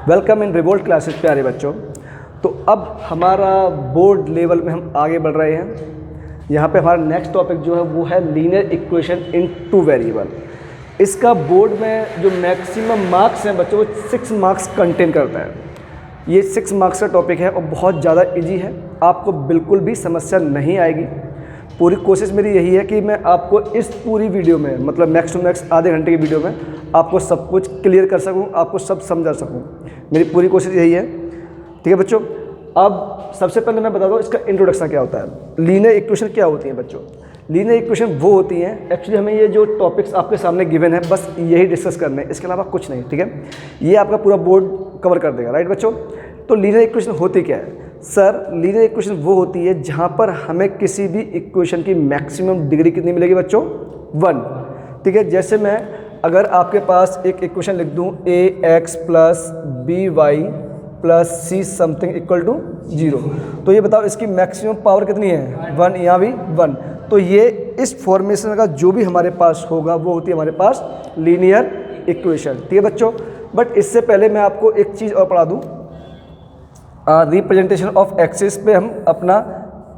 Welcome in revolt classes प्यारे बच्चों। तो अब हमारा बोर्ड लेवल में हम आगे बढ़ रहे हैं। यहाँ पे हमारा नेक्स्ट टॉपिक जो है वो है linear equation in two variable. इसका बोर्ड में जो मैक्सिमम मार्क्स हैं बच्चों वो 6 मार्क्स कंटेन करता है। ये 6 मार्क्स का टॉपिक है और बहुत ज़्यादा इजी है, आपको बिल्कुल भी समस्या नहीं आएगी। पूरी कोशिश मेरी यही है कि मैं आपको इस पूरी वीडियो में मतलब मैक्स टू मैक्स आधे घंटे की वीडियो में आपको सब कुछ क्लियर कर सकूं, आपको सब समझा सकूं। मेरी पूरी कोशिश यही है, ठीक है बच्चों। अब सबसे पहले मैं बता दूं इसका इंट्रोडक्शन क्या होता है। लीनियर इक्वेशन क्या होती हैं बच्चों? लीनियर इक्वेशन वो होती हैं, एक्चुअली हमें ये जो टॉपिक्स आपके सामने गिवन है बस यही डिस्कस करने हैं, इसके अलावा कुछ नहीं, ठीक है। ये आपका पूरा बोर्ड कवर कर देगा, राइट बच्चों। तो लीनियर इक्वेशन होती क्या है? सर लीनियर इक्वेशन वो होती है जहाँ पर हमें किसी भी इक्वेशन की मैक्सिमम डिग्री कितनी मिलेगी बच्चों? 1, ठीक है। जैसे मैं अगर आपके पास एक इक्वेशन लिख दूँ ax plus by plus c something equal to 0, तो ये बताओ इसकी मैक्सिमम पावर कितनी है? 1, यहाँ भी 1। तो ये इस फॉर्मेशन का जो भी हमारे पास होगा वो होती है हमारे पास लीनियर इक्वेशन, ठीक है बच्चों। बट इससे पहले मैं आपको एक चीज़ और पढ़ा दूँ। रिप्रेजेंटेशन ऑफ एक्सिस पे हम अपना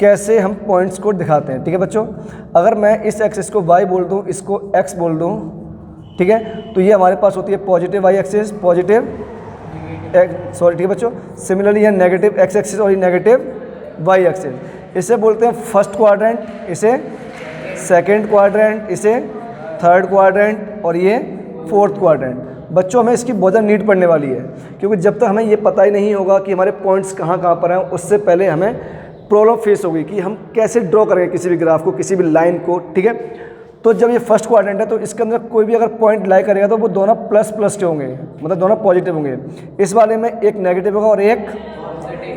कैसे हम पॉइंट्स को दिखाते हैं, ठीक है बच्चों। अगर मैं इस एक्सिस को y बोल दूँ, इसको x बोल दूँ, ठीक है, तो ये हमारे पास होती है पॉजिटिव y एक्सिस, पॉजिटिव ठीक है बच्चों। सिमिलरली ये नेगेटिव x एक्सिस और ये नेगेटिव y एक्सिस। इसे बोलते हैं फर्स्ट क्वाड्रेंट, इसे सेकेंड क्वाड्रेंट, इसे थर्ड क्वाड्रेंट और ये फोर्थ क्वाड्रेंट। बच्चों हमें इसकी बहुत ज़्यादा नीड पड़ने वाली है, क्योंकि जब तक हमें ये पता ही नहीं होगा कि हमारे पॉइंट्स कहाँ कहाँ पर हैं, उससे पहले हमें प्रॉब्लम फेस होगी कि हम कैसे ड्रॉ करेंगे किसी भी ग्राफ को, किसी भी लाइन को, ठीक है। तो जब ये फर्स्ट क्वाड्रेंट है तो इसके अंदर कोई भी अगर पॉइंट लाई करेगा तो वो दोनों प्लस प्लस के होंगे, मतलब दोनों पॉजिटिव होंगे। इस वाले में एक नेगेटिव होगा और एक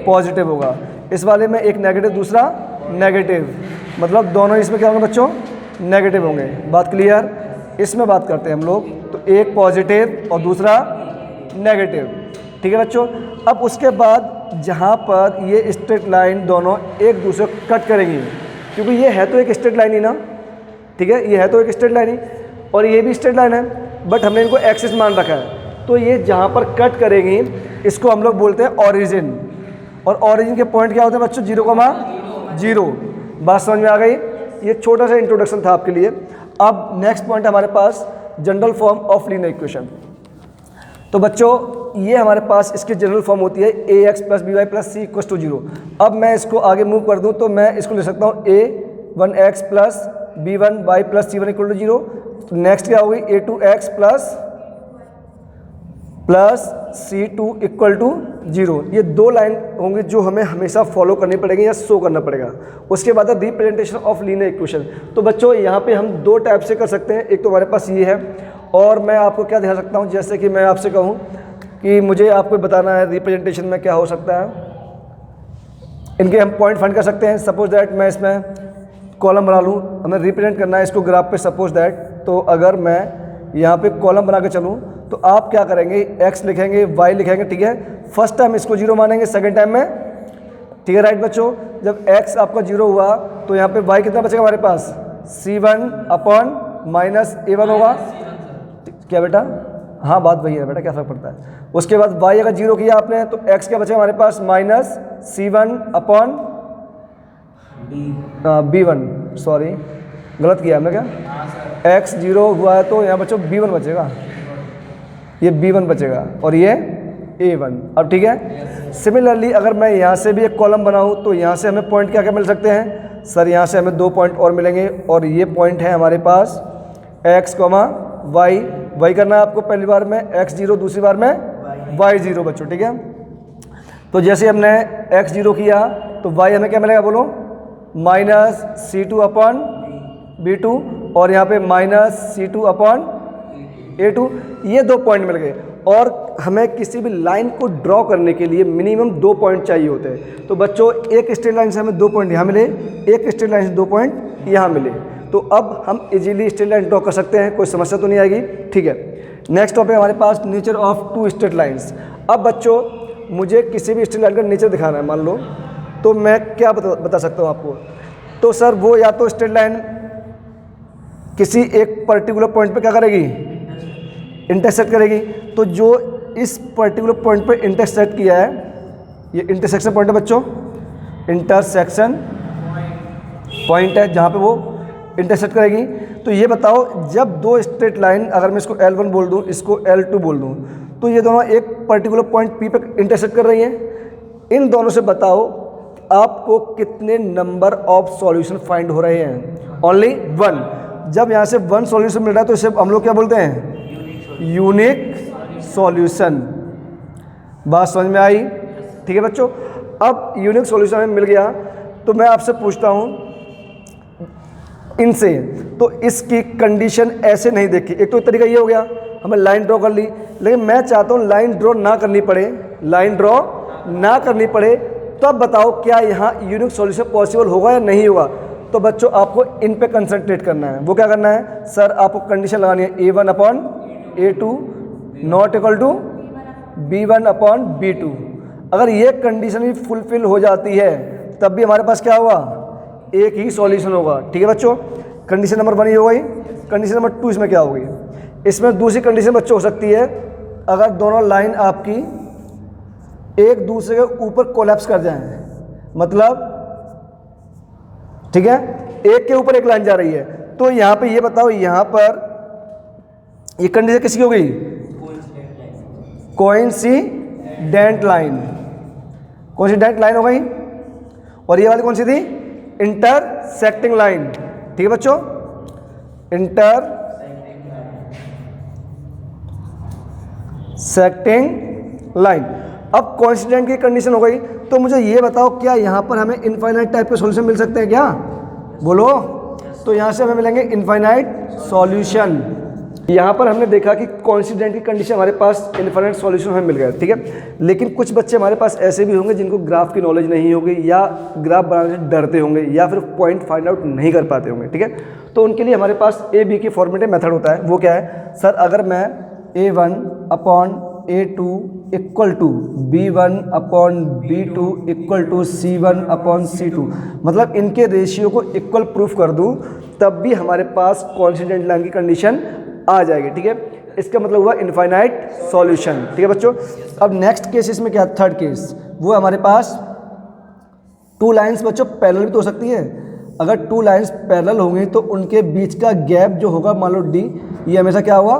पॉजिटिव होगा। इस वाले में एक नेगेटिव दूसरा नेगेटिव, मतलब दोनों इसमें क्या होंगे बच्चों? नेगेटिव होंगे। बात क्लियर? इसमें बात करते हैं हम लोग, तो एक पॉजिटिव और दूसरा नेगेटिव, ठीक है बच्चों। अब उसके बाद जहाँ पर ये स्ट्रेट लाइन दोनों एक दूसरे को कट करेंगी, क्योंकि ये है तो एक स्ट्रेट लाइन ही ना, ठीक है, ये है तो एक स्ट्रेट लाइन ही और ये भी स्ट्रेट लाइन है, बट हमने इनको एक्सिस मान रखा है। तो ये जहाँ पर कट करेंगी इसको हम लोग बोलते हैं ऑरिजिन, और ऑरिजिन के पॉइंट क्या होते हैं बच्चों? 0,0। बात समझ में आ गई? ये छोटा सा इंट्रोडक्शन था आपके लिए। अब नेक्स्ट पॉइंट हमारे पास general form of linear equation. तो बच्चों ये हमारे पास इसकी जनरल फॉर्म होती है ax plus by plus c equal to 0। अब मैं इसको आगे मूव कर दूं तो मैं इसको लिख सकता हूँ a1x plus b1y plus c1 equal to 0। Next क्या होगी? a2x plus c2 equal to 0। ये दो लाइन होंगी जो हमें हमेशा फॉलो करनी पड़ेगी या शो करना पड़ेगा। उसके बाद रिप्रेजेंटेशन ऑफ लीनियर इक्वेशन। तो बच्चों यहाँ पे हम दो टाइप से कर सकते हैं। एक तो हमारे पास ये है, और मैं आपको क्या दिखा सकता हूँ, जैसे कि मैं आपसे कहूँ कि मुझे आपको बताना है रिप्रेजेंटेशन में क्या हो सकता है। इनके हम पॉइंट फाइंड कर सकते हैं। सपोज दैट मैं इसमें कॉलम बना लूँ, हमें रिप्रेजेंट करना है इसको ग्राफ पे। सपोज दैट, तो अगर मैं यहाँ पे कॉलम बना के चलूँ तो आप क्या करेंगे? x लिखेंगे, y लिखेंगे, ठीक है। फर्स्ट टाइम इसको 0 मानेंगे, सेकंड टाइम में, ठीक है, राइट बच्चों। जब x आपका 0 हुआ तो यहाँ पे y कितना बचेगा हमारे पास? c1 अपॉन माइनस a1 होगा। क्या बेटा? हाँ बात वही है बेटा, क्या फर्क पड़ता है। उसके बाद y अगर 0 किया आपने तो x क्या बचेगा हमारे पास? Minus c1 upon b1, sorry गलत किया हमने क्या? x 0 हुआ है तो यहाँ बच्चों b1 बचेगा, ये b1 बचेगा और ये a1। अब ठीक है। सिमिलरली अगर मैं यहाँ से भी एक कॉलम बनाऊँ तो यहाँ से हमें पॉइंट क्या क्या मिल सकते हैं? सर यहाँ से हमें 2 पॉइंट और मिलेंगे, और ये पॉइंट है हमारे पास x, y करना है आपको पहली बार में x 0, दूसरी बार में y 0 बच्चों, ठीक है। तो जैसे हमने x 0 किया तो y हमें क्या मिलेगा बोलो? माइनस c2 अपॉन b2, और यहाँ पे माइनस c2 अपॉन a2। ये 2 पॉइंट मिल गए, और हमें किसी भी लाइन को ड्रॉ करने के लिए मिनिमम 2 पॉइंट चाहिए होते हैं। तो बच्चों एक स्ट्रेट लाइन से हमें 2 पॉइंट यहाँ मिले, एक स्ट्रेट लाइन से 2 पॉइंट यहाँ मिले, तो अब हम इजीली स्ट्रेट लाइन ड्रॉ कर सकते हैं, कोई समस्या तो नहीं आएगी, ठीक है। नेक्स्ट टॉपिक हमारे पास नेचर ऑफ 2 स्ट्रेट लाइन्स। अब बच्चों मुझे किसी भी स्ट्रेट लाइन का नेचर दिखाना है मान लो, तो मैं क्या बता सकता हूँ आपको? तो सर वो या तो स्ट्रेट लाइन किसी एक पर्टिकुलर पॉइंट पे क्या करेगी? इंटरसेक्ट करेगी। तो जो इस पर्टिकुलर पॉइंट पर इंटरसेक्ट किया है, ये इंटरसेक्शन पॉइंट है बच्चों, इंटरसेक्शन पॉइंट है जहाँ पे वो इंटरसेक्ट करेगी। तो ये बताओ जब दो स्ट्रेट लाइन, अगर मैं इसको L1 बोल दूँ, इसको L2 बोल दूँ, तो ये दोनों एक पर्टिकुलर पॉइंट P पर इंटरसेक्ट कर रही हैं। इन दोनों से बताओ आपको कितने नंबर ऑफ सॉल्यूशन फाइंड हो रहे हैं? ओनली 1। जब यहाँ से 1 सॉल्यूशन मिल रहा है तो इसे हम लोग क्या बोलते हैं? Unique solution. बात समझ में आई? ठीक है बच्चों। अब यूनिक सॉल्यूशन हमें मिल गया तो मैं आपसे पूछता हूँ इनसे, तो इसकी कंडीशन ऐसे नहीं देखी। एक तो तरीका ये हो गया, हमें लाइन ड्रॉ कर ली, लेकिन मैं चाहता हूँ लाइन ड्रॉ ना करनी पड़े, लाइन ड्रॉ ना करनी पड़े। तो अब बताओ क्या यहाँ यूनिक सॉल्यूशन पॉसिबल होगा या नहीं होगा? तो बच्चों आपको इन पे कंसंट्रेट करना है। वो क्या करना है? सर आपको कंडीशन लगानी है A1/A2 not equal to B1/B2। अगर ये कंडीशन भी फुलफिल हो जाती है तब भी हमारे पास क्या होगा? एक ही सॉल्यूशन होगा। ठीक है बच्चों, कंडीशन नंबर 1 ये हो गई। कंडीशन नंबर 2 इसमें क्या होगी? इसमें दूसरी कंडीशन बच्चों हो सकती है, अगर दोनों लाइन आपकी एक दूसरे के ऊपर कोलैप्स कर जाएं, मतलब ठीक है, एक के ऊपर एक लाइन जा रही है, तो यहाँ पे ये बताओ, यहाँ पर ये कंडीशन किसकी हो गई? Coincident line. कोइंसिडेंट लाइन हो गई। और ये वाली कौन सी थी? Intersecting line. ठीक है बच्चों, इंटरसेक्टिंग लाइन। अब कोइंसिडेंट की कंडीशन हो गई, तो मुझे ये बताओ क्या यहाँ पर हमें इनफाइनाइट टाइप के सॉल्यूशन मिल सकते हैं क्या? बोलो। तो यहाँ से हमें मिलेंगे इनफाइनाइट सॉल्यूशन। यहाँ पर हमने देखा कि कोइंसिडेंट की कंडीशन हमारे पास इनफाइनाइट सॉल्यूशन हमें मिल गया। ठीक है, लेकिन कुछ बच्चे हमारे पास ऐसे भी होंगे जिनको ग्राफ की नॉलेज नहीं होगी, या ग्राफ बनाने से डरते होंगे, या फिर पॉइंट फाइंड आउट नहीं कर पाते होंगे। ठीक है, तो उनके लिए हमारे पास A B के फॉर्मेट मेथड होता है। वो क्या है? सर अगर मैं A1/A2 equal to B1/B2 equal to C1/C2, मतलब इनके रेशियो को इक्वल प्रूफ कर दूं, तब भी हमारे पास कोइंसिडेंट लाइन की कंडीशन आ जाएगी। ठीक है, इसका मतलब हुआ इनफाइनाइट सॉल्यूशन। ठीक है बच्चों। अब नेक्स्ट केस इसमें क्या? थर्ड केस, वो हमारे पास 2 लाइंस बच्चों पैरेलल भी तो हो सकती है। अगर 2 लाइंस पैरेलल होंगी तो उनके बीच का गैप जो होगा, मान लो D, ये हमेशा क्या हुआ?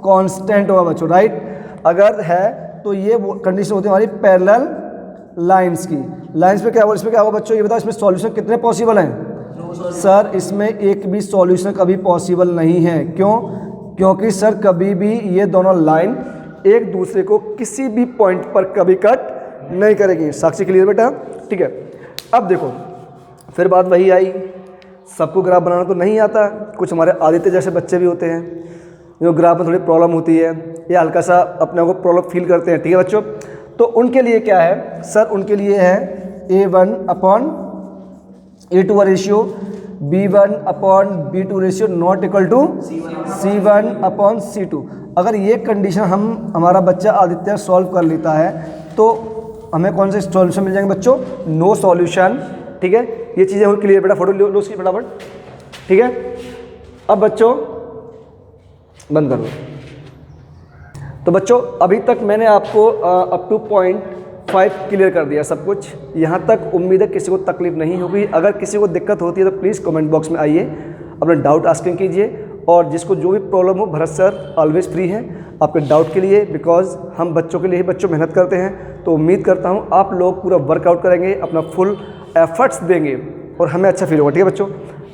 कांस्टेंट होगा बच्चों, राइट। अगर है तो ये वो कंडीशन होती है हमारी पैरेलल लाइंस की। लाइंस पे क्या होगा? इसमें क्या होगा बच्चों? ये बताओ, इसमें सॉल्यूशन कितने पॉसिबल हैं? सर इसमें एक भी सॉल्यूशन कभी पॉसिबल नहीं है। क्यों? क्योंकि सर कभी भी ये दोनों लाइन एक दूसरे को किसी भी पॉइंट पर कभी कट नहीं करेगी। साक्षी क्लियर बेटा? ठीक है। अब देखो फिर बात वही आई, सबको ग्राफ बनाना तो नहीं आता। कुछ हमारे आदित्य जैसे बच्चे भी होते हैं जो ग्राफ में थोड़ी प्रॉब्लम होती है, या हल्का सा अपने को प्रॉब्लम फील करते हैं। ठीक है बच्चों, तो उनके लिए क्या है? सर उनके लिए है A1/A2 का ratio, B1/B2 ratio not equal to C1/C2। अगर ये कंडीशन हमारा बच्चा आदित्य सॉल्व कर लेता है तो हमें कौन से सॉल्यूशन मिल जाएंगे बच्चों? No solution. ठीक है, ये चीज़ें हो क्लियर बेटा? फोटो लो उसकी फटाफट। ठीक है, अब बच्चों बंद कर दो। तो बच्चों अभी तक मैंने आपको अप टू पॉइंट 5 क्लियर कर दिया सब कुछ। यहाँ तक उम्मीद है किसी को तकलीफ नहीं होगी। अगर किसी को दिक्कत होती है तो प्लीज़ कमेंट बॉक्स में आइए, अपना डाउट आस्किंग कीजिए। और जिसको जो भी प्रॉब्लम हो, भरत सर ऑलवेज फ्री हैं आपके डाउट के लिए, बिकॉज हम बच्चों के लिए ही बच्चों मेहनत करते हैं। तो उम्मीद करता हूँ आप लोग पूरा वर्कआउट करेंगे, अपना फुल एफर्ट्स देंगे और हमें अच्छा फील होगा। ठीक है बच्चों?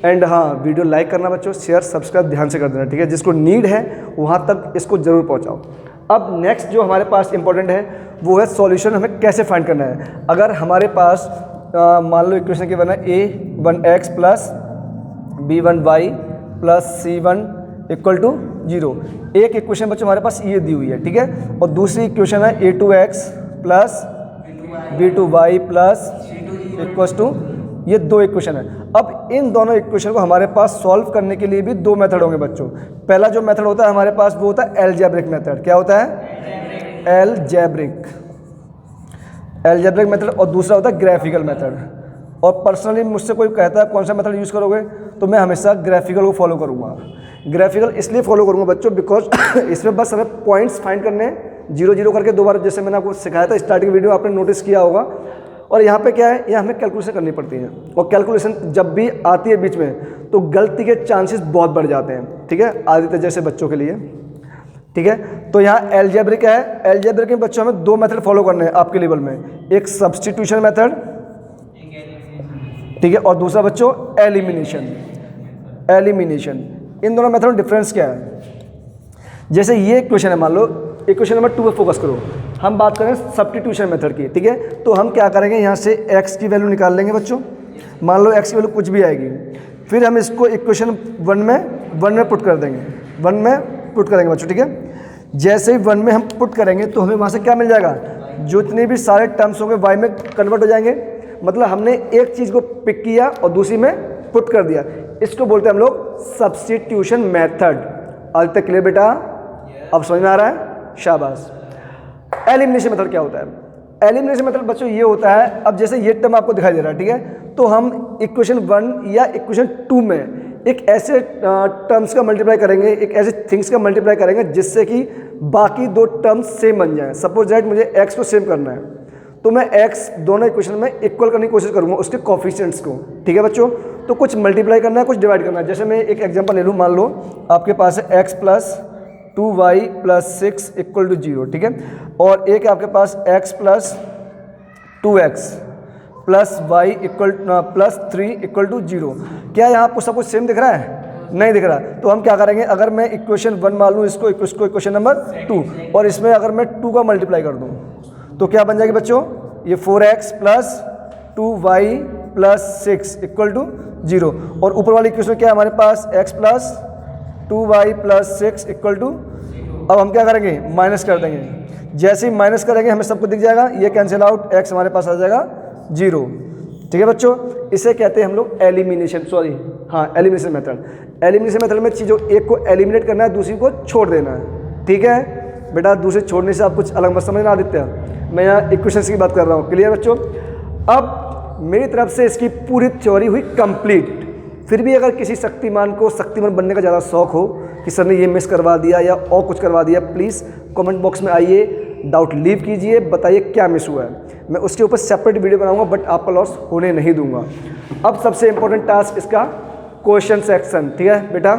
एंड हाँ, वीडियो लाइक करना बच्चों, शेयर सब्सक्राइब ध्यान से कर देना। ठीक है, जिसको नीड है वहाँ तक इसको ज़रूर पहुँचाओ। अब नेक्स्ट जो हमारे पास इंपॉर्टेंट है वो है सॉल्यूशन हमें कैसे फाइंड करना है। अगर हमारे पास मान लो इक्वेशन के बना A1x plus B1y plus C1 equal to 0। एक इक्वेशन बच्चों हमारे पास ये दी हुई है। ठीक है, और दूसरी इक्वेशन है A2x plus B2y plus equal to, ये 2 इक्वेशन है। अब इन दोनों इक्वेशन को हमारे पास सॉल्व करने के लिए भी 2 मेथड होंगे बच्चों। पहला जो मेथड होता है हमारे पास वो होता है एलजेब्रिक मेथड। क्या होता है? Algebraic method. और दूसरा होता है ग्राफिकल मेथड। और पर्सनली मुझसे कोई कहता है कौन सा मेथड यूज़ करोगे, तो मैं हमेशा ग्राफिकल को फॉलो करूँगा। ग्राफिकल इसलिए फॉलो करूँगा बच्चों बिकॉज इसमें बस हमें पॉइंट्स फाइंड करने 0 0 करके 2 बार, जैसे मैंने आपको सिखाया था स्टार्टिंग वीडियो, आपने नोटिस किया होगा। और यहाँ पे क्या है, ये हमें कैलकुलेशन करनी पड़ती है, और कैलकुलेशन जब भी आती है बीच में तो गलती के चांसेस बहुत बढ़ जाते हैं, ठीक है, आदित्य जैसे बच्चों के लिए, ठीक है। तो यहाँ एल्जेब्रिक है, एल्जेब्रिक में बच्चों हमें 2 मेथड फॉलो करने हैं आपके लेवल में, एक सब्स्टिट्यूशन मेथड, ठीक है, और दूसरा बच्चों एलिमिनेशन। इन दोनों मेथड में डिफरेंस क्या है? जैसे ये क्वेश्चन है, मान लो इक्वेशन नंबर 2 पे फोकस करो, हम बात करें सब्स्टिट्यूशन मेथड की, ठीक है। तो हम क्या करेंगे, यहाँ से x की वैल्यू निकाल लेंगे बच्चों, मान लो x की वैल्यू कुछ भी आएगी, फिर हम इसको इक्वेशन 1 में पुट कर देंगे, 1 में पुट करेंगे बच्चों, ठीक है। जैसे ही 1 में हम पुट करेंगे तो हमें वहाँ से क्या मिल जाएगा, जितने भी सारे टर्म्स होंगे y में कन्वर्ट हो जाएंगे। मतलब हमने एक चीज़ को पिक किया और दूसरी में पुट कर दिया, इसको बोलते हैं हम लोग सब्स्टिट्यूशन मेथड। आज तक क्लियर बेटा? अब समझ में आ रहा है? शाबाश। एलिमिनेशन मेथड क्या होता है? एलिमिनेशन मेथड बच्चों ये होता है, अब जैसे ये टर्म आपको दिखाई दे रहा है, ठीक है, तो हम इक्वेशन 1 या इक्वेशन 2 में एक ऐसे टर्म्स का मल्टीप्लाई करेंगे, एक ऐसे थिंग्स का मल्टीप्लाई करेंगे जिससे कि बाकी 2 टर्म्स सेम बन जाएं। सपोज दैट मुझे x को सेम करना है, तो मैं x दोनों इक्वेशन में इक्वल करने की कोशिश करूँगा उसके कोफिशिएंट्स को, ठीक है बच्चों। तो कुछ मल्टीप्लाई करना है, कुछ डिवाइड करना है। जैसे मैं एक एग्जांपल ले लूँ, मान लो आपके पास है x plus 2y plus 6 equal to 0, ठीक है, और एक आपके पास x plus 2x plus y equal plus 3 equal to 0। क्या यहाँ आपको सब कुछ सेम दिख रहा है? नहीं दिख रहा। तो हम क्या करेंगे, अगर मैं इक्वेशन 1 मान लूँ, इसको इक्वेशन नंबर 2, और इसमें अगर मैं 2 का मल्टीप्लाई कर दूँ तो क्या बन जाएगी बच्चों, ये 4x plus 2y plus 6 equal to 0। और ऊपर वाली इक्वेशन क्या है हमारे पास, x plus 2y plus 6 equal to, अब हम क्या करेंगे, माइनस कर देंगे। जैसे ही माइनस करेंगे हमें सबको दिख जाएगा, ये कैंसिल आउट, x हमारे पास आ जाएगा 0, ठीक है बच्चों। इसे कहते हैं हम लोग elimination, elimination method. Elimination method में चीज़ों एक को एलिमिनेट करना है, दूसरी को छोड़ देना है, ठीक है बेटा। दूसरे छोड़ने से आप कुछ अलग मत समझना आदित्य, मैं यहाँ इक्वेशंस की बात कर रहा हूँ, क्लियर बच्चों। अब मेरी तरफ से इसकी पूरी थ्योरी हुई कंप्लीट। फिर भी अगर किसी शक्तिमान को शक्तिमान बनने का ज़्यादा शौक हो कि सर ने ये मिस करवा दिया या और कुछ करवा दिया, प्लीज़ कमेंट बॉक्स में आइए, डाउट लीव कीजिए, बताइए क्या मिस हुआ है। मैं उसके ऊपर सेपरेट वीडियो बनाऊंगा, बट आपका लॉस होने नहीं दूंगा। अब सबसे इंपॉर्टेंट टास्क इसका क्वेश्चन सेक्शन, ठीक है बेटा।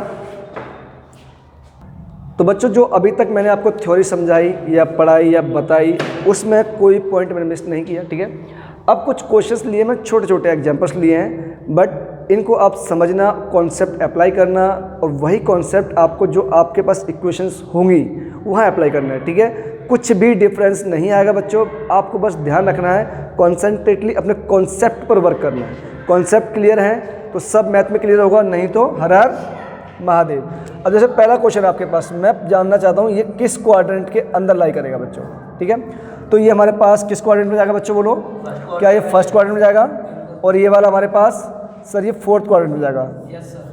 तो बच्चों जो अभी तक मैंने आपको थ्योरी समझाई या पढ़ाई या बताई, उसमें कोई पॉइंट मैंने मिस नहीं किया, ठीक है। अब कुछ क्वेश्चंस लिए मैं, छोटे छोटे एग्जांपल्स लिए हैं, बट इनको आप समझना, कॉन्सेप्ट अप्लाई करना, और वही कॉन्सेप्ट आपको जो आपके पास इक्वेशंस होंगी वहाँ अप्लाई करना है, ठीक है। कुछ भी डिफरेंस नहीं आएगा बच्चों, आपको बस ध्यान रखना है, कॉन्सेंट्रेटली अपने कॉन्सेप्ट पर वर्क करना है। कॉन्सेप्ट क्लियर है तो सब मैथ में क्लियर होगा, नहीं तो हर हर महादेव। अब जैसे पहला क्वेश्चन आपके पास, मैं जानना चाहता हूँ ये किस क्वाड्रेंट के अंदर लाई करेगा बच्चों, ठीक है। तो ये हमारे पास किस क्वाड्रेंट में जाएगा बच्चों, बोलो। क्या ये फर्स्ट क्वाड्रेंट में जाएगा? और ये वाला हमारे पास सर ये फोर्थ क्वाड्रेंट में जाएगा।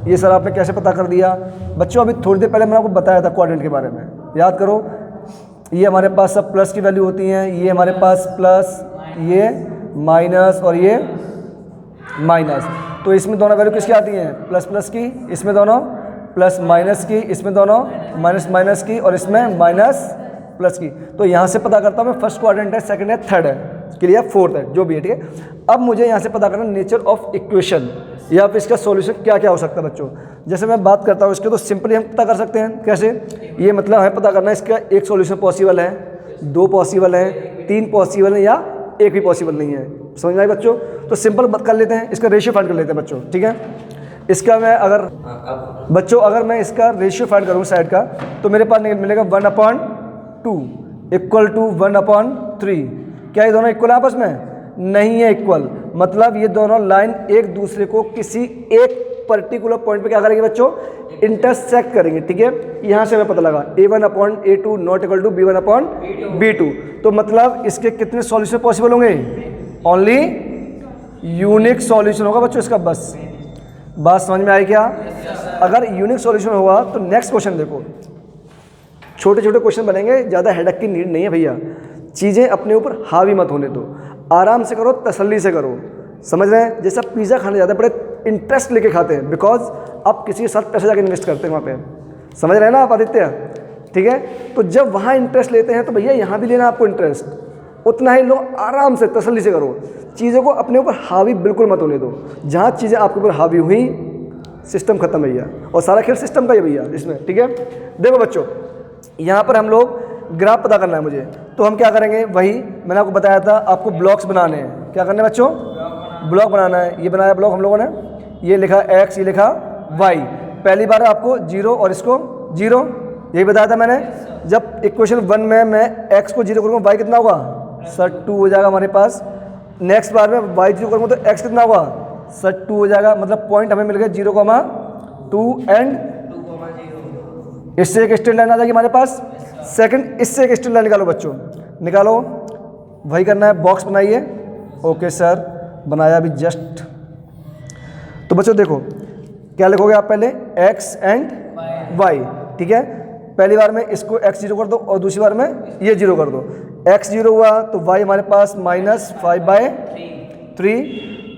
ये सर आपने कैसे पता कर दिया बच्चों? अभी थोड़ी देर पहले मैंने आपको बताया था क्वाड्रेंट के बारे में, याद करो। ये हमारे पास सब प्लस की वैल्यू होती हैं, ये हमारे पास प्लस, ये माइनस और ये माइनस। तो इसमें दोनों वैल्यू किसकी आती हैं? प्लस प्लस की, इसमें दोनों प्लस माइनस की, इसमें दोनों माइनस माइनस की, और इसमें माइनस प्लस की। तो यहाँ से पता करता हूँ मैं फर्स्ट क्वाड्रेंट है, सेकंड है, थर्ड है, क्लियर, फोर्थ है, जो भी है, ठीक है। अब मुझे यहाँ से पता करना नेचर ऑफ इक्वेशन या फिर इसका सॉल्यूशन क्या क्या हो सकता है बच्चों। जैसे मैं बात करता हूँ इसके, तो सिंपली हम पता कर सकते हैं कैसे। ये मतलब हमें पता करना है इसका एक सॉल्यूशन पॉसिबल है, 2 पॉसिबल है, 3 पॉसिबल है, या एक भी पॉसिबल नहीं है। समझ में आए बच्चों? तो सिंपल बात कर लेते हैं, इसका रेशियो फाइंड कर लेते हैं बच्चों, ठीक है। इसका मैं अगर बच्चों अगर मैं इसका रेशियो फाइंड करूँ साइड का, तो मेरे पास मिलेगा 1/2 इक्वल टू 1/3। क्या ये दोनों इक्वल आपस में? नहीं है इक्वल। मतलब ये दोनों लाइन एक दूसरे को किसी एक पर्टिकुलर पॉइंट पे क्या करेंगे बच्चों? इंटरसेक्ट करेंगे, ठीक है। यहाँ से हमें पता लगा A1/A2 not equal to B1/B2। तो मतलब इसके कितने सॉल्यूशन पॉसिबल होंगे? ओनली यूनिक सॉल्यूशन होगा बच्चों इसका। बस बात समझ में आई क्या? अगर यूनिक सॉल्यूशन होगा तो नेक्स्ट क्वेश्चन देखो, छोटे छोटे क्वेश्चन बनेंगे, ज़्यादा हेडक की नीड नहीं है भैया। चीज़ें अपने ऊपर हावी मत होने दो, आराम से करो, तसल्ली से करो, समझ रहे हैं। जैसा पिज़्ज़ा खाने जाते हैं बड़े इंटरेस्ट लेके खाते हैं, बिकॉज आप किसी के साथ पैसे जाके इन्वेस्ट करते हैं वहाँ पे, समझ रहे हैं ना आप आदित्य। ठीक है। तो जब वहाँ इंटरेस्ट लेते हैं तो भैया यहाँ भी लेना आपको इंटरेस्ट, उतना ही लो, आराम से तसल्ली से करो, चीज़ों को अपने ऊपर हावी बिल्कुल मत होने दो। जहाँ चीज़ें आपके ऊपर हावी हुई, सिस्टम खत्म भैया, और सारा खेल सिस्टम का ही भैया इसमें, ठीक है। देखो बच्चों, यहाँ पर हम लोग ग्राफ पता करना है मुझे, तो हम क्या करेंगे, वही मैंने आपको बताया था, आपको ब्लॉक्स बनाने हैं। क्या करना है बच्चों, ब्लॉक बनाना है। ये बनाया ब्लॉक हम लोगों ने, ये लिखा x, ये लिखा y। पहली बार आपको 0 और इसको 0, यही बताया था मैंने। जब इक्वेशन 1 में मैं x को 0 करूँगा, y कितना होगा सर 2 हो जाएगा हमारे पास। नेक्स्ट बार में y 0 करूँगा तो x कितना होगा सर 2 हो जाएगा। मतलब पॉइंट हमें मिल गया 0,2 एंड इससे एक स्ट्रेट लाइन आ जाएगी हमारे पास। सेकंड, इससे एक स्ट्रेट लाइन निकालो बच्चों, निकालो, वही करना है, बॉक्स बनाइए। ओके सर, बनाया भी जस्ट। तो बच्चों देखो क्या लिखोगे आप, पहले x एंड y, ठीक है। पहली बार में इसको x 0 कर दो और दूसरी बार में ये 0 कर दो। x 0 हुआ तो y हमारे पास -5/3।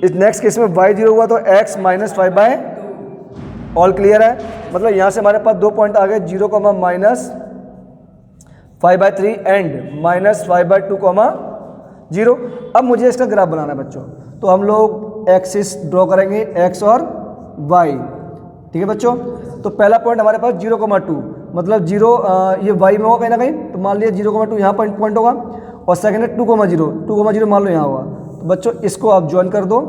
इस नेक्स्ट केस में y 0 हुआ तो x -5/, ऑल क्लियर है। मतलब यहाँ से हमारे पास 2 पॉइंट आ गए, 0, -5/3 एंड -5/2, 0। अब मुझे इसका ग्राफ बनाना है बच्चों, तो हम लोग एक्सिस ड्रॉ करेंगे, x और y, ठीक है बच्चों। तो पहला पॉइंट हमारे पास 0,2, मतलब 0 ये y में होगा कहीं ना कहीं, तो मान लिया 0,2 यहाँ पॉइंट होगा। और सेकंड है 2,0 मान लो यहाँ होगा। तो बच्चों इसको आप ज्वाइन कर दो,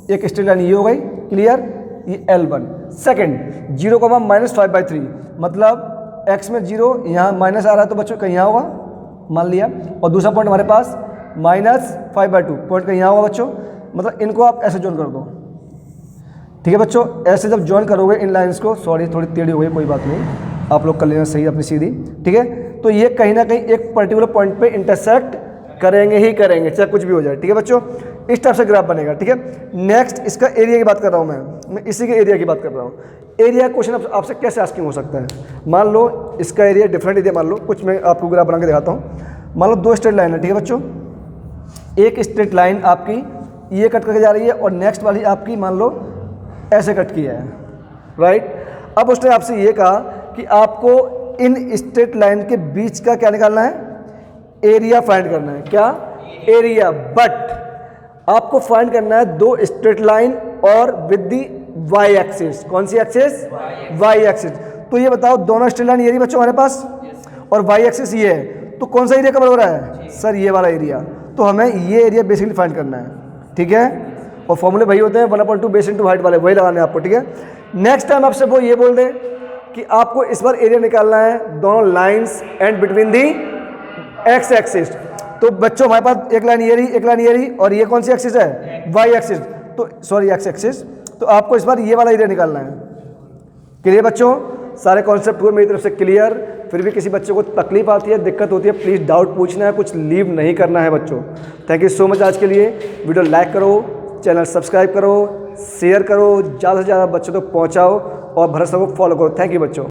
एक स्ट्रेट लाइन ये हो गई, क्लियर, ये L1। सेकंड 0, -5/3, मतलब x में 0 यहाँ माइनस आ रहा है तो बच्चों कहीं यहाँ होगा, मान लिया। और दूसरा पॉइंट हमारे पास -5/2, पॉइंट कहीं यहाँ होगा बच्चों। मतलब इनको आप ऐसे ज्वाइन कर दो, ठीक है बच्चों। ऐसे जब ज्वाइन करोगे इन लाइंस को, सॉरी थोड़ी टेढ़ी हो गई, कोई बात नहीं, आप लोग कर लेना सही अपनी सीधी, ठीक है। तो ये कहीं ना कहीं एक पर्टिकुलर पॉइंट पे इंटरसेक्ट करेंगे ही करेंगे, चाहे कुछ भी हो जाए, ठीक है बच्चों। इस टाइप से ग्राफ बनेगा, ठीक है। नेक्स्ट, इसका एरिया की बात कर रहा हूँ मैं इसी के एरिया की बात कर रहा हूँ। एरिया क्वेश्चन आपसे कैसे आस्किंग हो सकता है, मान लो इसका एरिया डिफरेंट एरिया, मान लो कुछ, मैं आपको ग्राफ बना के दिखाता हूँ। मान लो 2 स्ट्रेट लाइन है, ठीक है बच्चों। एक स्ट्रेट लाइन आपकी ये कट करके जा रही है और नेक्स्ट वाली आपकी मान लो ऐसे कट किया है, राइट। अब उसने आपसे ये कहा कि आपको इन स्ट्रेट लाइन के बीच का क्या निकालना है, एरिया फाइंड करना है। क्या एरिया, बट आपको फाइंड करना है 2 स्ट्रेट लाइन और विद दी y एक्सिस। कौन सी एक्सिस, y एक्सिस। तो ये बताओ, दोनों स्ट्रेट लाइन ये रही बच्चों हमारे पास और y एक्सिस ये है, तो कौन सा एरिया कवर हो रहा है सर, ये वाला एरिया। तो हमें ये एरिया बेसिकली फाइंड करना है, ठीक है। और फॉर्मूले वही होते हैं 1/2 बेस इंटू हाइट वाले, वही लगाने हैं आपको, ठीक है। नेक्स्ट टाइम आपसे वो ये बोल दें कि आपको इस बार एरिया निकालना है दोनों lines and between the x axis. तो बच्चों हमारे पास एक लाइन ये रही, एक लाइन ये रही, और ये कौन सी एक्सिस है, y एक्सिस, तो सॉरी x एक्सिस। तो आपको इस बार ये वाला एरिया निकालना है। क्लियर बच्चों, सारे कॉन्सेप्ट हुए मेरी तरफ से क्लियर। फिर भी किसी बच्चे को तकलीफ आती है, दिक्कत होती है, प्लीज़ डाउट पूछना है, कुछ लीव नहीं करना है बच्चों। थैंक यू सो मच आज के लिए। वीडियो लाइक करो, चैनल सब्सक्राइब करो, शेयर करो, ज़्यादा से ज़्यादा बच्चों तक पहुँचाओ और भरोसा को फॉलो करो। थैंक यू बच्चों।